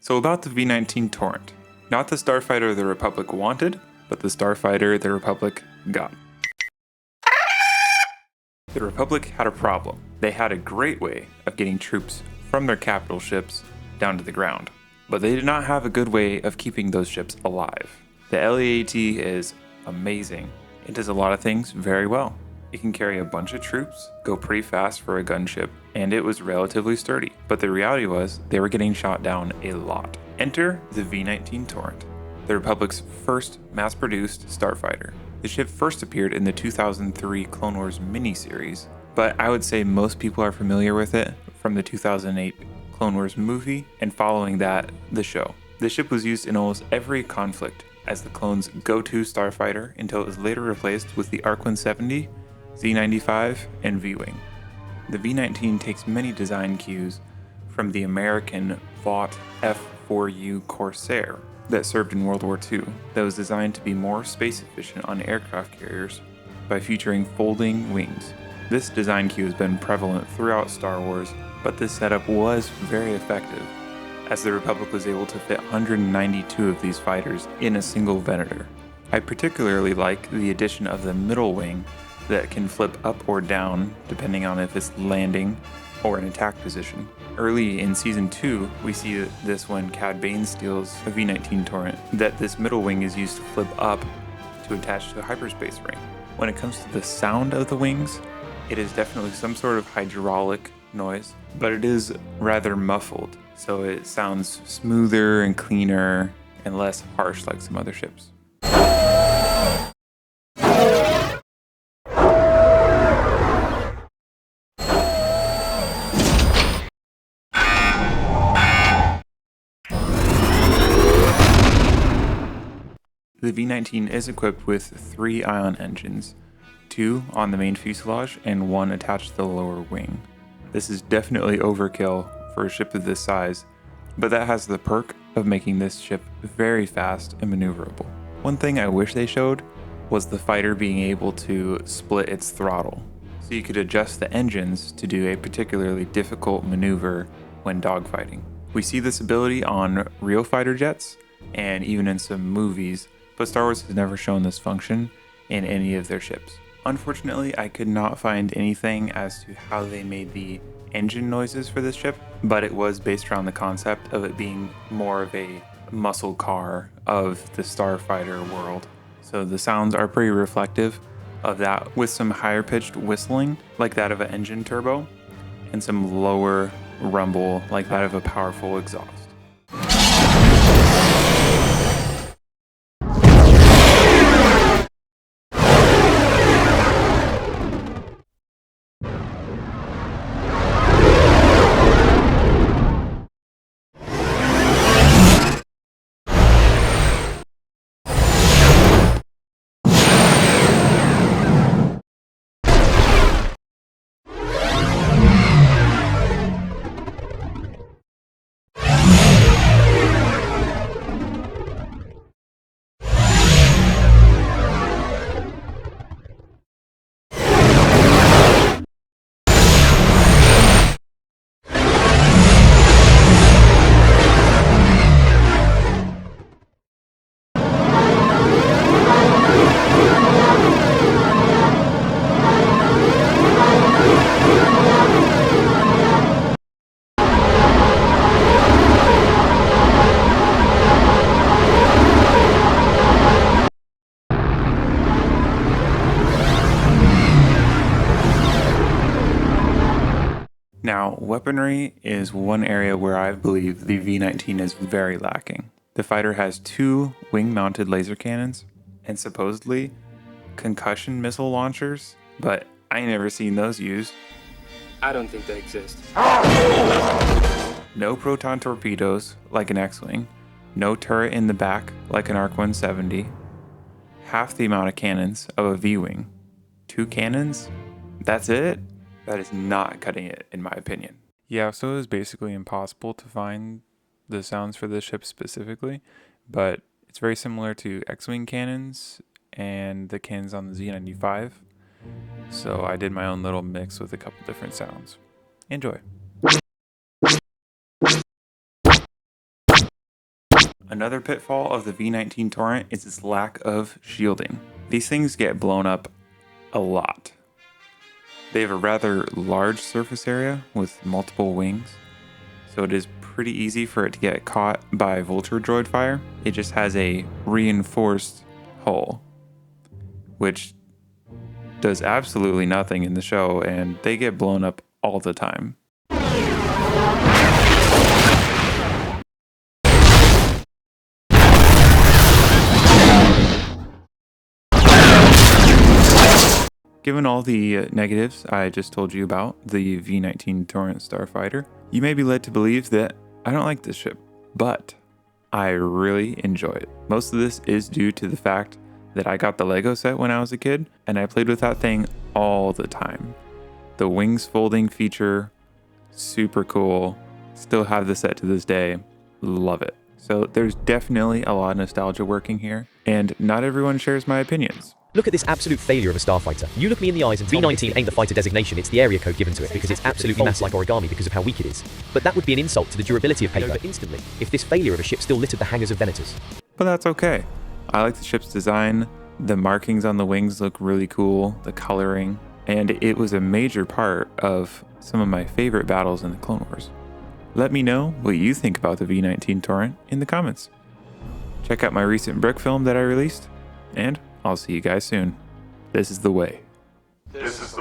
So about the V-19 Torrent. Not the starfighter the Republic wanted, but the starfighter the Republic got. The Republic had a problem. They had a great way of getting troops from their capital ships down to the ground, but they did not have a good way of keeping those ships alive. The LEAT is amazing. It does a lot of things very well. It can carry a bunch of troops, go pretty fast for a gunship, and it was relatively sturdy. But the reality was, they were getting shot down a lot. Enter the V-19 Torrent, the Republic's first mass-produced starfighter. The ship first appeared in the 2003 Clone Wars miniseries, but I would say most people are familiar with it from the 2008 Clone Wars movie, and following that, the show. The ship was used in almost every conflict as the clones' go-to starfighter until it was later replaced with the ARC-170, Z-95, and V-Wing. The V-19 takes many design cues from the American Vought F-4U Corsair that served in World War II, that was designed to be more space efficient on aircraft carriers by featuring folding wings. This design cue has been prevalent throughout Star Wars, but this setup was very effective, as the Republic was able to fit 192 of these fighters in a single Venator. I particularly like the addition of the middle wing that can flip up or down depending on if it's landing or an attack position. Early in Season 2, we see this when Cad Bane steals a V-19 Torrent, that this middle wing is used to flip up to attach to a hyperspace ring. When it comes to the sound of the wings, it is definitely some sort of hydraulic noise, but it is rather muffled, so it sounds smoother and cleaner and less harsh like some other ships. The V-19 is equipped with 3 ion engines, 2 on the main fuselage and 1 attached to the lower wing. This is definitely overkill for a ship of this size, but that has the perk of making this ship very fast and maneuverable. One thing I wish they showed was the fighter being able to split its throttle, so you could adjust the engines to do a particularly difficult maneuver when dogfighting. We see this ability on real fighter jets and even in some movies, but Star Wars has never shown this function in any of their ships. Unfortunately, I could not find anything as to how they made the engine noises for this ship, but it was based around the concept of it being more of a muscle car of the starfighter world. So the sounds are pretty reflective of that, with some higher pitched whistling like that of an engine turbo and some lower rumble like that of a powerful exhaust. Now, weaponry is one area where I believe the V-19 is very lacking. The fighter has 2 wing-mounted laser cannons and supposedly concussion missile launchers, but I ain't never seen those used. I don't think they exist. No proton torpedoes like an X-Wing, no turret in the back like an ARC-170, half the amount of cannons of a V-Wing. 2 cannons? That's it? That is not cutting it, in my opinion. Yeah, so it was basically impossible to find the sounds for this ship specifically, but it's very similar to X-Wing cannons and the cannons on the Z-95. So I did my own little mix with a couple different sounds. Enjoy. Another pitfall of the V-19 Torrent is its lack of shielding. These things get blown up a lot. They have a rather large surface area with multiple wings, so it is pretty easy for it to get caught by vulture droid fire. It just has a reinforced hull, which does absolutely nothing in the show, and they get blown up all the time. Given all the negatives I just told you about the V-19 Torrent Starfighter, you may be led to believe that I don't like this ship, but I really enjoy it. Most of this is due to the fact that I got the Lego set when I was a kid, and I played with that thing all the time. The wings folding feature, super cool. Still have the set to this day, love it. So there's definitely a lot of nostalgia working here, and not everyone shares my opinions. Look at this absolute failure of a starfighter. You look me in the eyes and tell me V-19 ain't the fighter designation, it's the area code given to it because it's absolutely massive like origami because of how weak it is. But that would be an insult to the durability of paper instantly if this failure of a ship still littered the hangars of Venators. But that's okay. I like the ship's design, the markings on the wings look really cool, the coloring, and it was a major part of some of my favorite battles in the Clone Wars. Let me know what you think about the V-19 Torrent in the comments. Check out my recent brick film that I released, and I'll see you guys soon. This is the way. This is